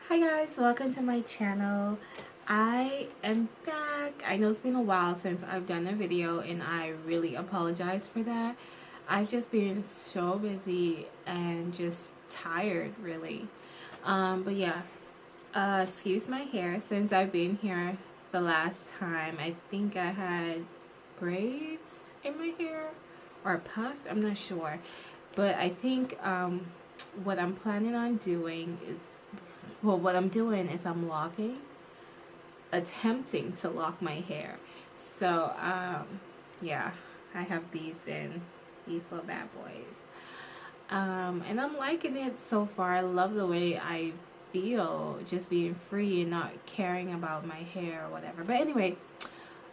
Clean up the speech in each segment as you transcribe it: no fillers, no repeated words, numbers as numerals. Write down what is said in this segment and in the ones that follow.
Hi guys, welcome to my channel. I am back. I know it's been a while since I've done a video and I really apologize for that. I've just been so busy and just tired really. But yeah, excuse my hair since I've been here the last time. I think I had braids in my hair or a puff, I'm not sure. But I think what I'm planning on doing is what I'm doing is I'm attempting to lock my hair. So, yeah, I have these little bad boys. And I'm liking it so far. I love the way I feel just being free and not caring about my hair or whatever. But anyway,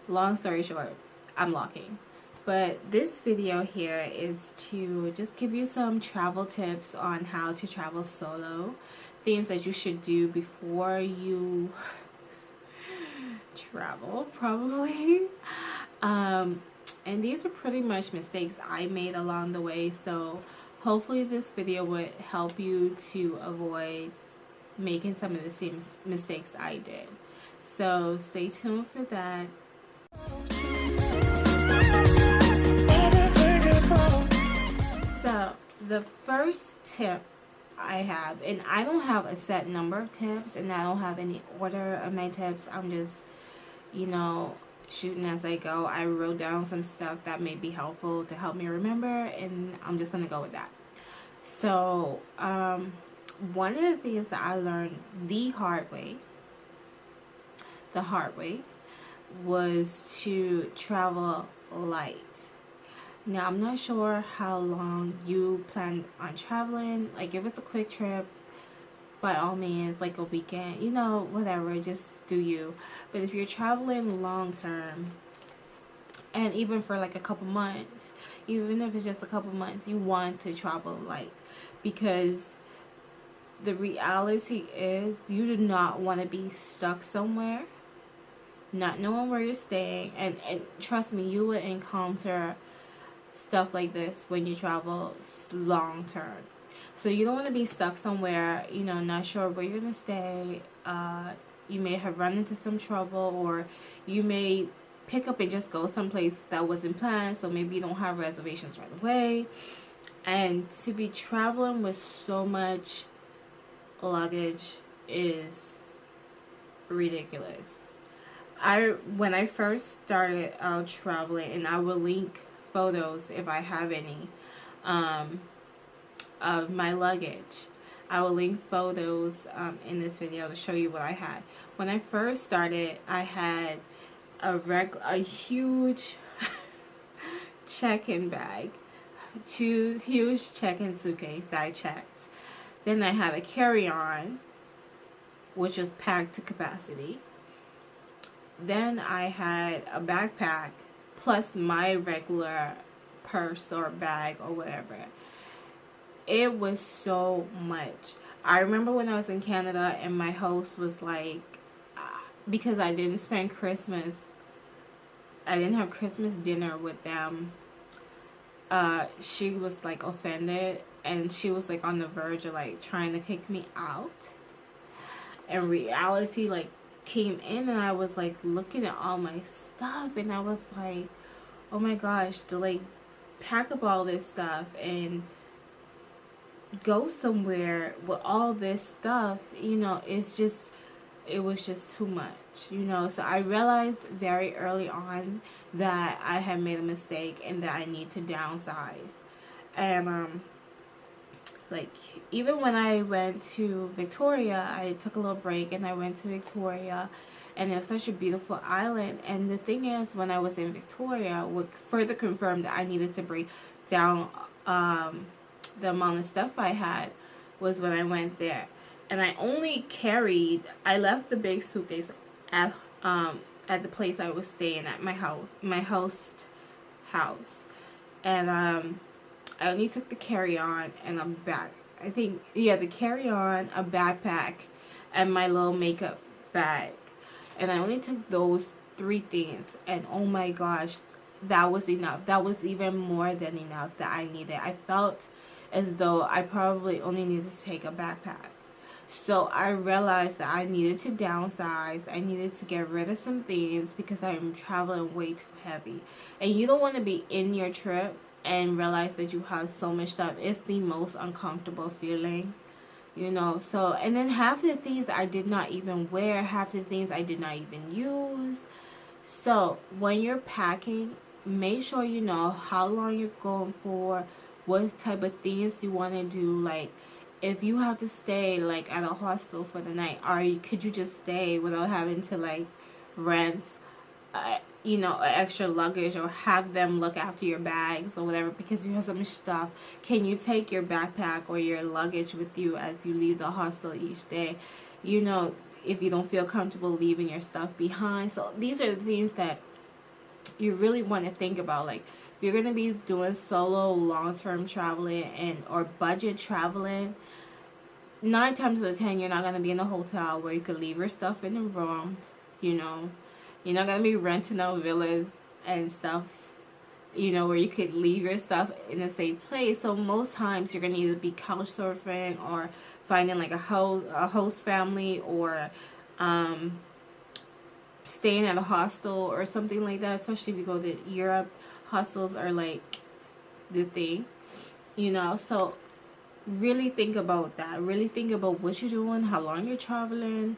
long story short, I'm locking. But this video here is to just give you some travel tips on how to travel solo. Things that you should do before you travel, probably. And these were pretty much mistakes I made along the way. So hopefully this video would help you to avoid making some of the same mistakes I did. So stay tuned for that. So the first tip I have, and I don't have a set number of tips and I don't have any order of my tips. I'm just, shooting as I go. I wrote down some stuff that may be helpful to help me remember, and I'm just going to go with that. So, one of the things that I learned the hard way was to travel light. Now, I'm not sure how long you plan on traveling. Like, if it's a quick trip, by all means, like a weekend, whatever, just do you. But if you're traveling long term, and even for like a couple months, even if it's just a couple months, you want to travel light. Because the reality is you do not want to be stuck somewhere, not knowing where you're staying. And trust me, you will encounter stuff like this when you travel long term. So you don't want to be stuck somewhere, not sure where you're going to stay. You may have run into some trouble, or you may pick up and just go someplace that wasn't planned, so maybe you don't have reservations right away. And to be traveling with so much luggage is ridiculous. When I first started out traveling, and I will link photos if I have any, of my luggage. I will link photos in this video to show you what I had. When I first started, I had a huge check-in bag, two huge check-in suitcase that I checked. Then I had a carry-on, which was packed to capacity. Then I had a backpack plus my regular purse or bag or whatever. It was so much. I remember when I was in Canada and my host was like, because I didn't spend Christmas, I didn't have Christmas dinner with them, she was like offended, and she was like on the verge of like trying to kick me out. And reality like came in, and I was like looking at all my stuff, and I was like, oh my gosh, to like pack up all this stuff and go somewhere with all this stuff, it was just too much, so I realized very early on that I had made a mistake and that I need to downsize. And like, even when I went to Victoria, I took a little break and I went to Victoria, and it was such a beautiful island. And the thing is, when I was in Victoria, what further confirmed that I needed to bring down the amount of stuff I had was when I went there. And I left the big suitcase at the place I was staying at, my host house. And I only took the carry-on and a bag. I think, yeah, the carry-on, a backpack, and my little makeup bag. And I only took those 3 things. And oh my gosh, that was enough. That was even more than enough that I needed. I felt as though I probably only needed to take a backpack. So I realized that I needed to downsize. I needed to get rid of some things because I'm traveling way too heavy. And you don't want to be in your trip and realize that you have so much stuff. It's the most uncomfortable feeling, you know. So, and then half the things I did not even wear, half the things I did not even use. So when you're packing, make sure you know how long you're going for, what type of things you want to do. Like, if you have to stay like at a hostel for the night, could you just stay without having to like rent, you know, extra luggage, or have them look after your bags or whatever because you have so much stuff? Can you take your backpack or your luggage with you as you leave the hostel each day? You know, if you don't feel comfortable leaving your stuff behind. So these are the things that you really want to think about. Like, if you're going to be doing solo long-term traveling and or budget traveling, 9 times out of 10 you're not going to be in a hotel where you could leave your stuff in the room. You know, you're not going to be renting out villas and stuff, you know, where you could leave your stuff in a safe place. So most times you're going to either be couch surfing or finding like a host family, or staying at a hostel or something like that. Especially if you go to Europe, hostels are like the thing, you know. So really think about that. Really think about what you're doing, how long you're traveling,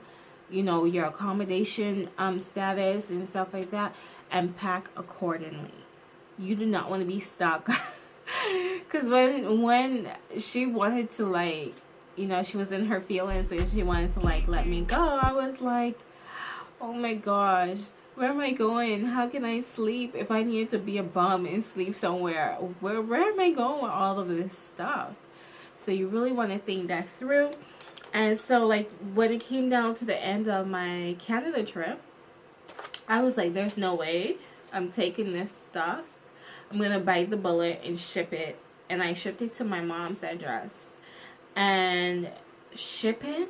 you know, your accommodation status and stuff like that, and pack accordingly. You do not want to be stuck. Because when she wanted to, like, you know, she was in her feelings and she wanted to like let me go, I was like, oh my gosh, where am I going? How can I sleep if I needed to be a bum and sleep somewhere? Where am I going with all of this stuff? So you really want to think that through. And so, like, when it came down to the end of my Canada trip, I was like, there's no way I'm taking this stuff. I'm going to bite the bullet and ship it. And I shipped it to my mom's address. And shipping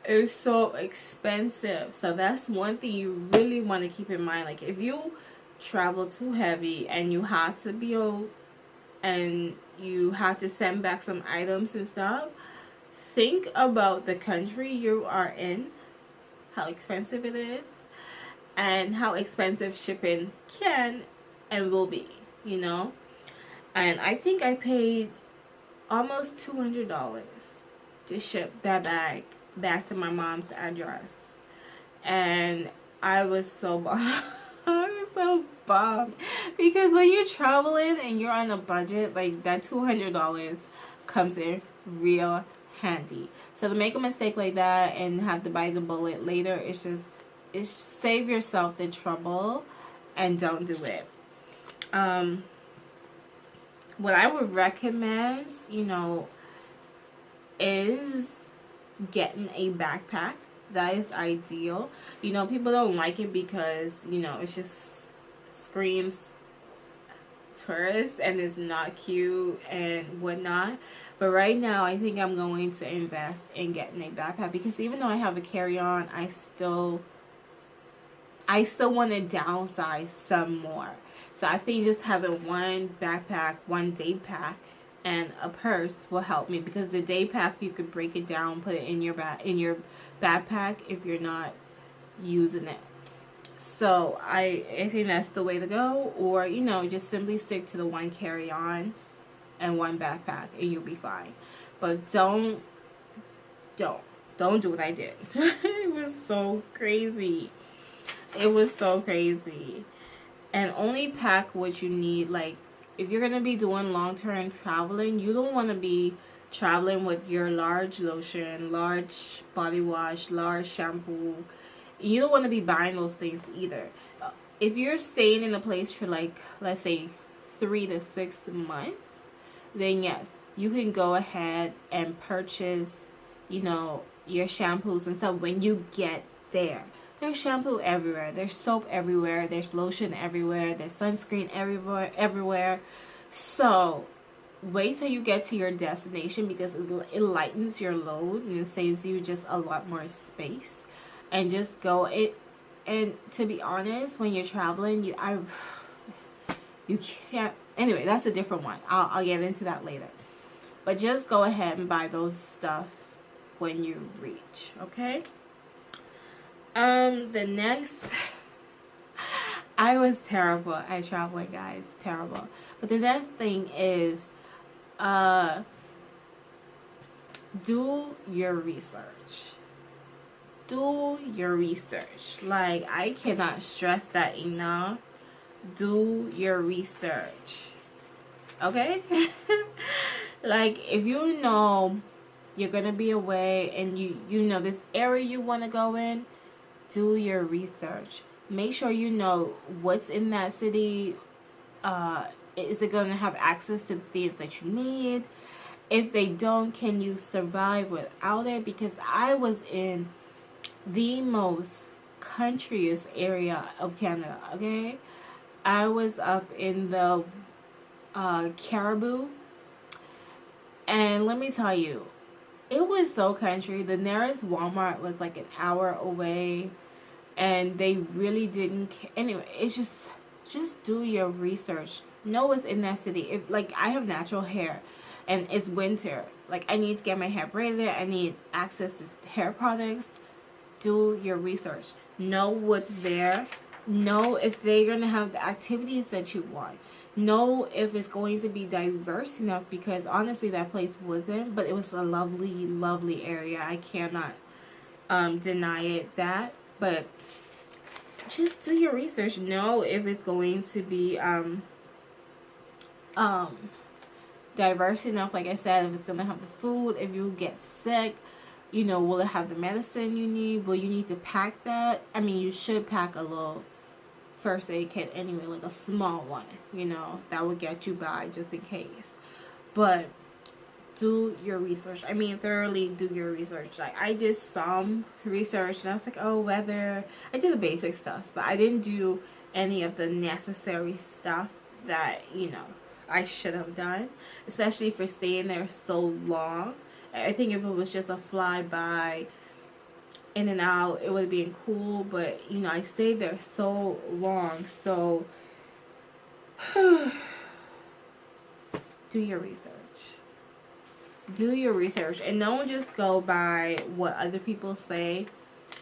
is so expensive. So that's one thing you really want to keep in mind. Like, if you travel too heavy and you have to be and you have to send back some items and stuff, think about the country you are in, how expensive it is, and how expensive shipping can and will be, you know. And I think I paid almost $200 to ship that bag back to my mom's address. And I was so bummed. I was so bummed. Because when you're traveling and you're on a budget, like, that $200 comes in real handy. So to make a mistake like that and have to bite the bullet later, it's save yourself the trouble and don't do it. What I would recommend, you know, is getting a backpack. That is ideal. You know, people don't like it because, you know, it just screams tourist and it's not cute and whatnot. But right now, I think I'm going to invest in getting a backpack, because even though I have a carry-on, I still want to downsize some more. So I think just having one backpack, one day pack, and a purse will help me, because the day pack, you could break it down, put it in your backpack if you're not using it. So I think that's the way to go. Or, you know, just simply stick to the one carry-on and one backpack and you'll be fine. But don't do what I did. It was so crazy. It was so crazy. And only pack what you need. Like, if you're going to be doing long-term traveling, you don't want to be traveling with your large lotion, large body wash, large shampoo. You don't want to be buying those things either. If you're staying in a place for, like, let's say 3 to 6 months, then yes, you can go ahead and purchase, you know, your shampoos and stuff when you get there. There's shampoo everywhere. There's soap everywhere. There's lotion everywhere. There's sunscreen everywhere. So wait till you get to your destination, because it lightens your load and it saves you just a lot more space. And just go it. And to be honest, when you're traveling, you can't. Anyway, that's a different one. I'll get into that later. But just go ahead and buy those stuff when you reach, okay? The next, I was terrible at traveling, guys, terrible. But the next thing is, do your research. Do your research. Like, I cannot stress that enough. Do your research. Okay? Like, if you know you're gonna be away and you know this area you want to go in, do your research. Make sure you know what's in that city. Is it going to have access to the things that you need? If they don't, can you survive without it? Because I was in the most countryest area of Canada, okay? I was up in the Caribou, and let me tell you, it was so country. The nearest Walmart was like an hour away, and they really didn't care. Anyway, it's just do your research. Know what's in that city. If, like, I have natural hair and it's winter, like, I need to get my hair braided, I need access to hair products. Do your research. Know what's there. Know if they're going to have the activities that you want. Know if it's going to be diverse enough, because honestly that place wasn't, but it was a lovely, lovely area. I cannot deny it that. But just do your research. Know if it's going to be diverse enough. Like I said, if it's going to have the food, if you get sick, you know, will it have the medicine you need? Will you need to pack that? I mean, you should pack a little first aid kit anyway, like a small one, you know, that would get you by just in case. But do your research. I mean, thoroughly do your research. Like, I did some research and I was like, oh, weather. I did the basic stuff, but I didn't do any of the necessary stuff that, you know, I should have done, especially for staying there so long. I think if it was just a flyby in and out, it would have been cool, but you know, I stayed there so long. So do your research. Do your research, and don't just go by what other people say.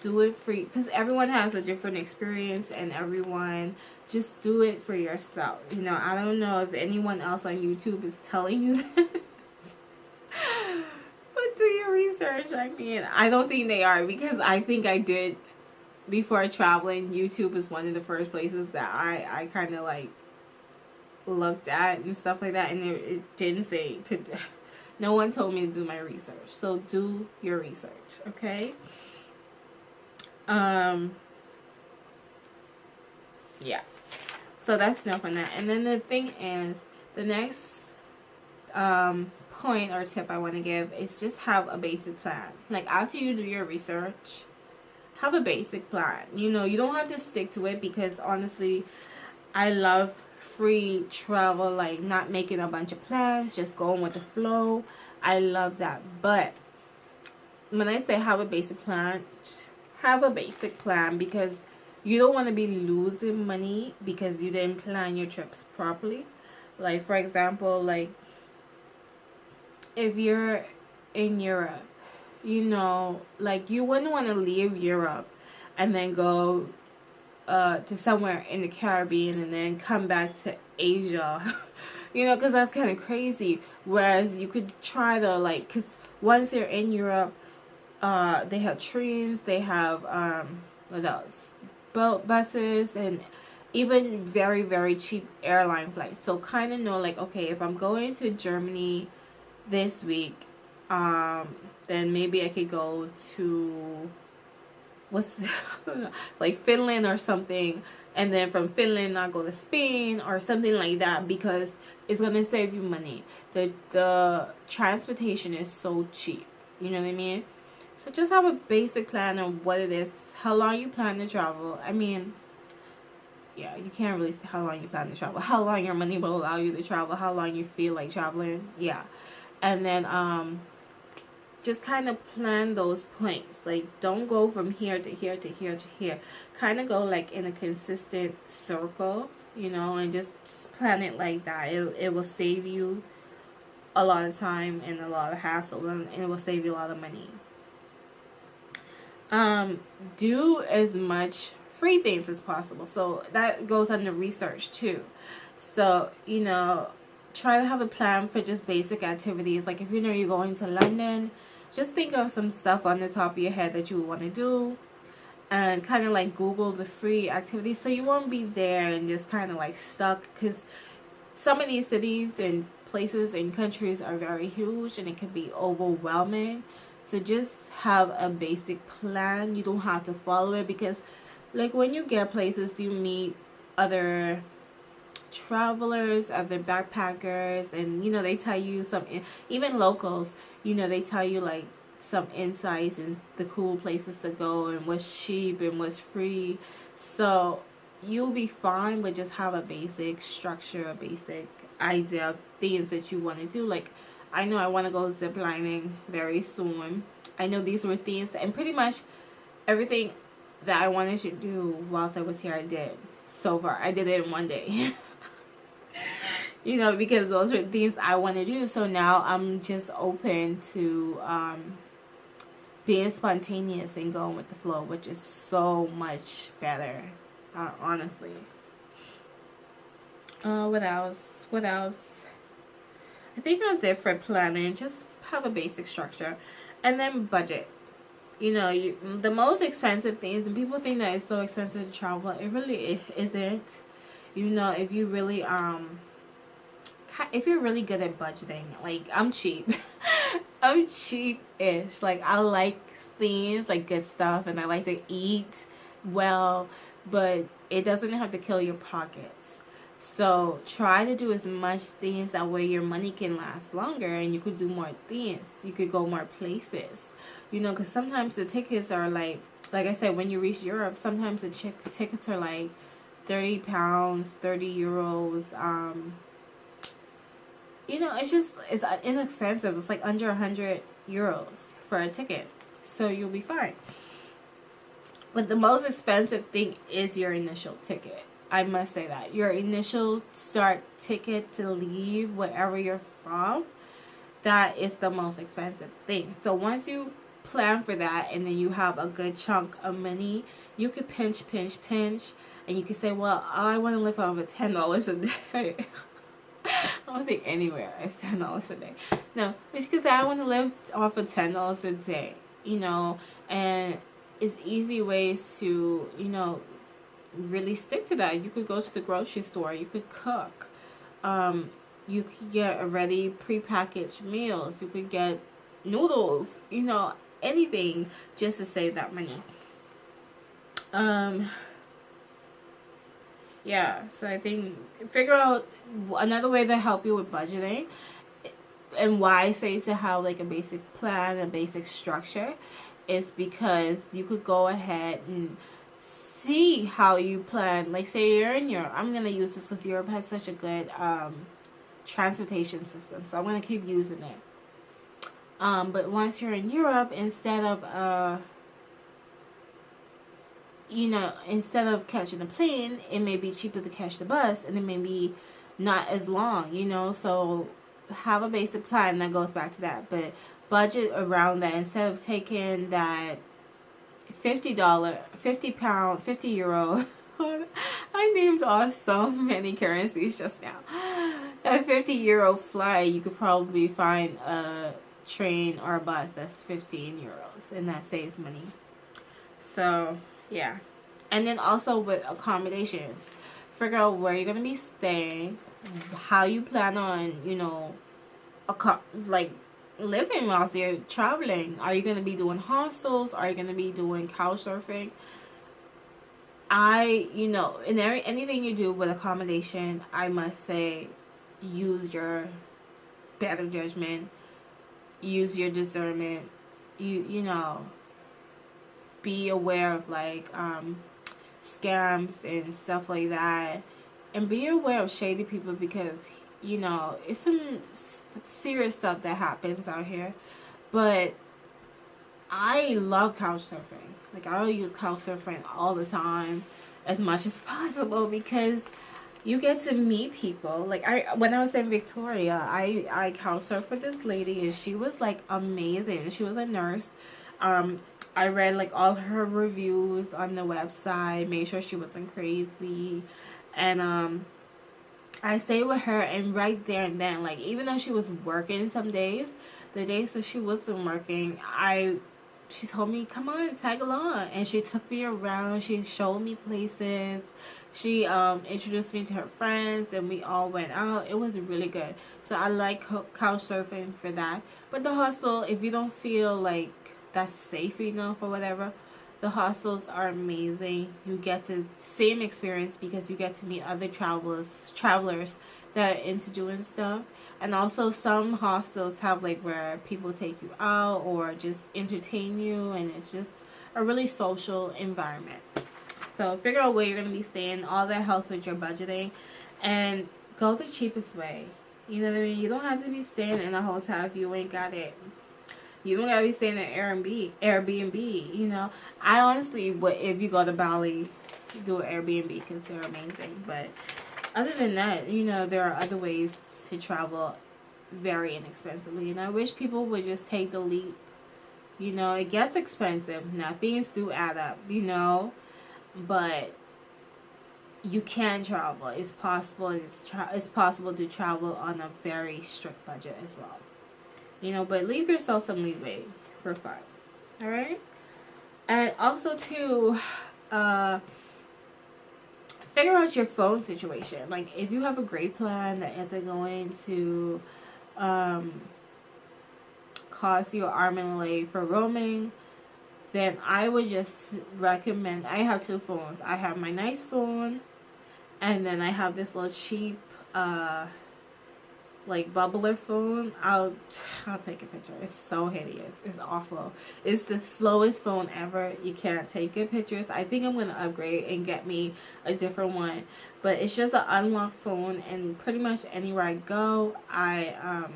Do it for you, because everyone has a different experience, and everyone, just do it for yourself. You know, I don't know if anyone else on YouTube is telling you this. Do your research. I mean, I don't think they are, because I think I did before traveling. YouTube is one of the first places that I kind of like looked at and stuff like that, and it didn't say to. No one told me to do my research, so do your research, okay? Yeah. So that's enough on that. And then the thing is, the next point or tip I want to give is just have a basic plan. Like, after you do your research, have a basic plan. You know, you don't have to stick to it, because honestly, I love free travel, like not making a bunch of plans, just going with the flow. I love that. But when I say have a basic plan, have a basic plan, because you don't want to be losing money because you didn't plan your trips properly. Like, for example, like, if you're in Europe, you know, like, you wouldn't want to leave Europe and then go to somewhere in the Caribbean and then come back to Asia, you know, because that's kind of crazy. Whereas you could try to, like, because once you're in Europe, they have trains, they have, what else? Boat buses, and even very, very cheap airline flights. So kind of know, like, okay, if I'm going to Germany this week, then maybe I could go to like Finland or something, and then from Finland I'll go to Spain or something like that, because it's gonna save you money. The transportation is so cheap, you know what I mean? So just have a basic plan of what it is, how long you plan to travel. I mean, yeah, you can't really say how long you plan to travel, how long your money will allow you to travel, how long you feel like traveling. Yeah. And then just kind of plan those points. Like, don't go from here to here to here to here. Kind of go like in a consistent circle, you know, and just plan it like that. It will save you a lot of time and a lot of hassle, and it will save you a lot of money. Do as much free things as possible. So that goes under research too. So, you know, try to have a plan for just basic activities. Like if you know you're going to London, just think of some stuff on the top of your head that you would want to do, and kind of like Google the free activities so you won't be there and just kind of like stuck, because some of these cities and places and countries are very huge and it can be overwhelming. So just have a basic plan. You don't have to follow it, because like when you get places, you meet other travelers, other backpackers, and you know, they tell you some, even locals, you know, they tell you like some insights and the cool places to go and what's cheap and what's free. So you'll be fine, but just have a basic structure, a basic idea of things that you want to do. Like I know I want to go zip lining very soon. I know these were things, and pretty much everything that I wanted to do whilst I was here, I did so far. I did it in one day. You know, because those are things I want to do. So now I'm just open to being spontaneous and going with the flow, which is so much better, honestly. What else? What else? I think that's it for planning. Just have a basic structure, and then budget. You know, the most expensive things, and people think that it's so expensive to travel. It really isn't. You know, if you really if you're really good at budgeting, like I'm cheap. I'm cheap-ish. Like I like things, like good stuff, and I like to eat well, but it doesn't have to kill your pockets. So try to do as much things that way your money can last longer, and you could do more things. You could go more places. You know, because sometimes the tickets are like I said, when you reach Europe, sometimes the tickets are like £30, 30 euros. You know, it's inexpensive. It's like under 100 euros for a ticket. So you'll be fine. But the most expensive thing is your initial ticket. I must say that. Your initial start ticket to leave wherever you're from, that is the most expensive thing. So once you plan for that, and then you have a good chunk of money, you could pinch, and you could say, well, I want to live off of $10 a day. I don't think anywhere is $10 a day. No, because I want to live off of $10 a day, you know, and it's easy ways to, you know, really stick to that. You could go to the grocery store, you could cook, you could get already prepackaged meals, you could get noodles, you know, anything just to save that money. Yeah, so I think figure out another way to help you with budgeting, and why I say to have like a basic plan, a basic structure, is because you could go ahead and see how you plan. Like say you're in Europe. I'm going to use this because Europe has such a good transportation system, so I'm going to keep using it. But once you're in Europe, instead of you know, instead of catching a plane, it may be cheaper to catch the bus, and it may be not as long, you know. So have a basic plan that goes back to that, but budget around that. Instead of taking that $50, 50 pound, 50 euro. I named off so many currencies just now. A 50 euro flight, you could probably find a train or a bus that's 15 euros, and that saves money. So yeah. And then also with accommodations, figure out where you're going to be staying, how you plan on, you know, like living while you're traveling. Are you going to be doing hostels? Are you going to be doing couch surfing? You know, in anything you do with accommodation, I must say, use your better judgment, use your discernment. You know, be aware of like scams and stuff like that, and be aware of shady people, because you know it's some serious stuff that happens out here. But I love couch surfing. Like I will use couch surfing all the time, as much as possible, because you get to meet people. Like when I was in Victoria, I couch surfed with this lady, and she was like amazing. She was a nurse. Um, I read like all her reviews on the website, made sure she wasn't crazy, and I stayed with her, and right there and then, like, even though she was working some days, the days that she wasn't working, she told me, come on, tag along. And she took me around. She showed me places. She introduced me to her friends, and we all went out. It was really good. So I like couch surfing for that. But the hostel, if you don't feel like that's safe enough or whatever, the hostels are amazing. You get to same experience because you get to meet other travelers that are into doing stuff. And also some hostels have like where people take you out or just entertain you, and it's just a really social environment. So figure out where you're going to be staying. All that helps with your budgeting, and go the cheapest way. You know what I mean? You don't have to be staying in a hotel if you ain't got it. You don't gotta be staying at Airbnb, you know. I honestly would, if you go to Bali, do an Airbnb because they're amazing. But other than that, you know, there are other ways to travel very inexpensively. And I wish people would just take the leap. You know, it gets expensive. Now, things do add up, you know. But you can travel. It's possible. It's possible to travel on a very strict budget as well. You know, but leave yourself some leeway for fun. Alright? And also to figure out your phone situation. Like, if you have a great plan that isn't going to cost you an arm and a leg for roaming, then I would just recommend, I have two phones. I have my nice phone, and then I have this little cheap like bubbler phone. I'll take a picture. It's so hideous. It's awful. It's the slowest phone ever. You can't take good pictures. I think I'm gonna upgrade and get me a different one. But it's just an unlocked phone, and pretty much anywhere I go, I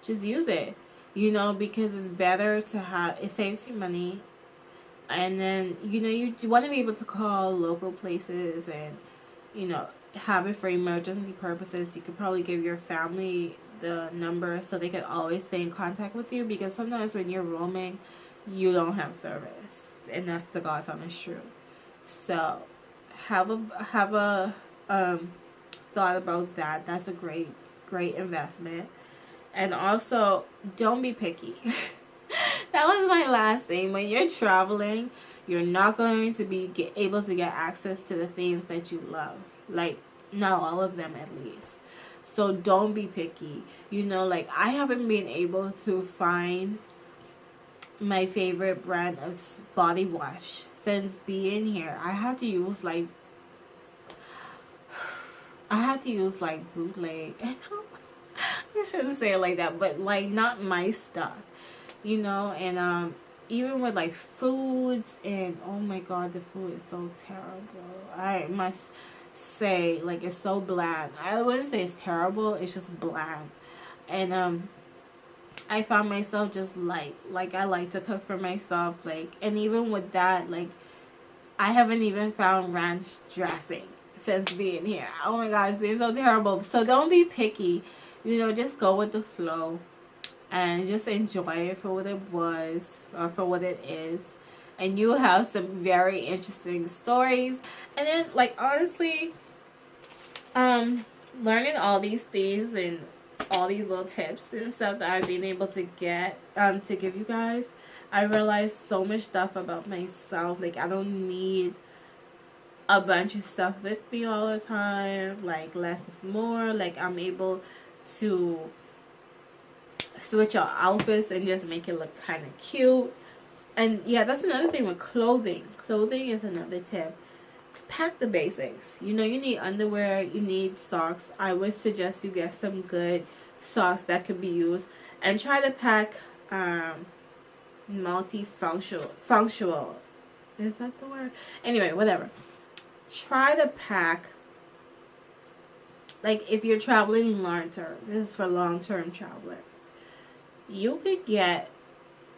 just use it. You know, because it's better to have. It saves you money, and then you know you want to be able to call local places and you know, have it for emergency purposes. You could probably give your family the number so they could always stay in contact with you, because sometimes when you're roaming, you don't have service, and that's the God's honest truth. So have a thought about that. That's a great investment. And also, don't be picky. That was my last thing. When you're traveling, you're not going to be able to get access to the things that you love. Like, not all of them at least. So don't be picky. You know, like, I haven't been able to find my favorite brand of body wash since being here. I had to use like bootleg. I shouldn't say it like that, but like not my stuff. You know, and even with like foods, and oh my god, the food is so terrible. I must say, like, it's so bland. I wouldn't say it's terrible, it's just bland. And I found myself just like I like to cook for myself, like, and even with that, like, I haven't even found ranch dressing since being here. Oh my god, it's been so terrible. So don't be picky, you know, just go with the flow and just enjoy it for what it was, or for what it is. And you'll have some very interesting stories. And then, like, honestly, learning all these things and all these little tips and stuff that I've been able to get, to give you guys, I realized so much stuff about myself. Like, I don't need a bunch of stuff with me all the time. Like, less is more. Like, I'm able to switch out outfits and just make it look kind of cute. And yeah, that's another thing with clothing. Clothing is another tip. Pack the basics. You know, you need underwear, you need socks. I would suggest you get some good socks that could be used, and try to pack functional. Is that the word? Anyway, whatever. Try to pack, like, if you're traveling long term, this is for long-term travelers, you could get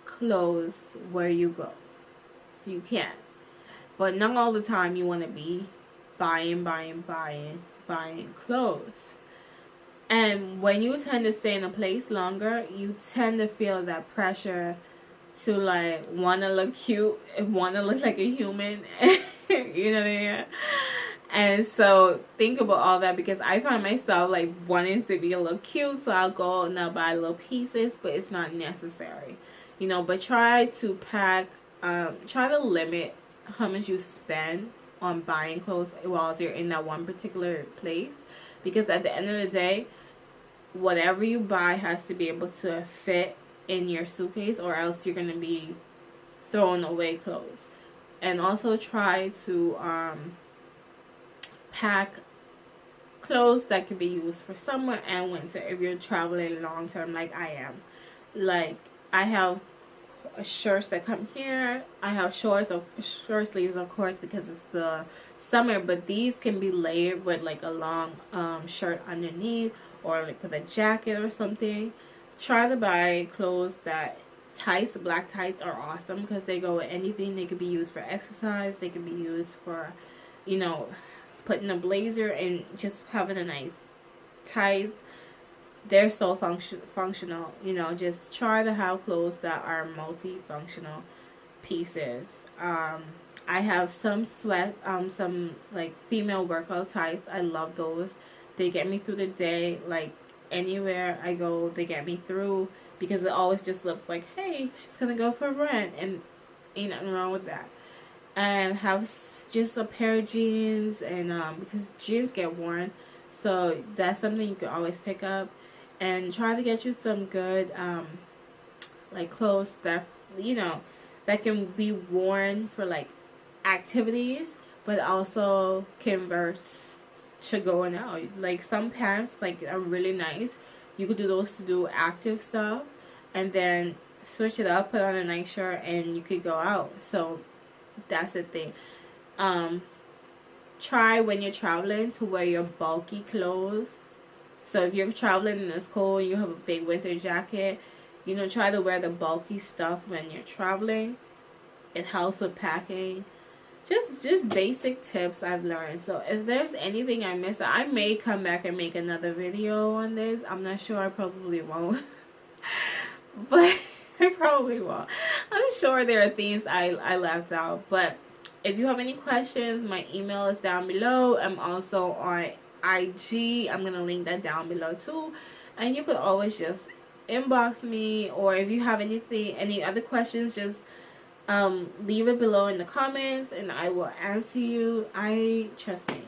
clothes where you go. You can. But not all the time you want to be buying clothes. And when you tend to stay in a place longer, you tend to feel that pressure to like want to look cute and want to look like a human. You know what I mean? And so think about all that, because I find myself like wanting to be a little cute, so I'll go and I'll buy little pieces, but it's not necessary, you know. But try to pack, try to limit how much you spend on buying clothes while you're in that one particular place, because at the end of the day, whatever you buy has to be able to fit in your suitcase, or else you're going to be throwing away clothes. And also try to pack clothes that can be used for summer and winter if you're traveling long term like I am. Like, I have shirts that come here. I have short sleeves, of course, because it's the summer, but these can be layered with like a long shirt underneath, or like with a jacket or something. Try to buy clothes that tights, black tights are awesome because they go with anything. They could be used for exercise, they can be used for, you know, putting a blazer and just having a nice tights. They're so functional, you know. Just try to have clothes that are multifunctional pieces. I have some some like female workout tights. I love those. They get me through the day. Like anywhere I go, they get me through, because it always just looks like, hey, she's gonna go for a run, and ain't nothing wrong with that. And have just a pair of jeans, and because jeans get worn, so that's something you can always pick up. And try to get you some good like clothes that, you know, that can be worn for like activities, but also converse to going out. Like some pants like are really nice. You could do those to do active stuff, and then switch it up, put on a nice shirt, and you could go out. So that's the thing. Try when you're traveling to wear your bulky clothes. So if you're traveling and it's cold and you have a big winter jacket, you know, try to wear the bulky stuff when you're traveling. It helps with packing. Just basic tips I've learned. So if there's anything I missed, I may come back and make another video on this. I'm not sure. I probably won't. But I probably won't. I'm sure there are things I left out. But if you have any questions, my email is down below. I'm also on IG. I'm going to link that down below too. And you could always just inbox me, or if you have any other questions, just leave it below in the comments and I will answer you. Trust me,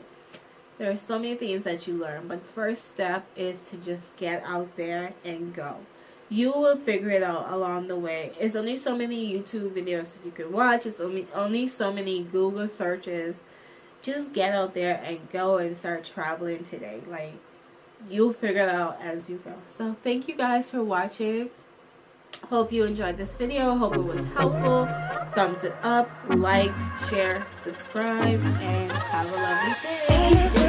there are so many things that you learn, but the first step is to just get out there and go. You will figure it out along the way. It's only so many YouTube videos that you can watch. It's only so many Google searches. Just get out there and go and start traveling today. Like, you'll figure it out as you go. So thank you guys for watching. Hope you enjoyed this video. Hope it was helpful. Thumbs it up, like, share, subscribe, and have a lovely day.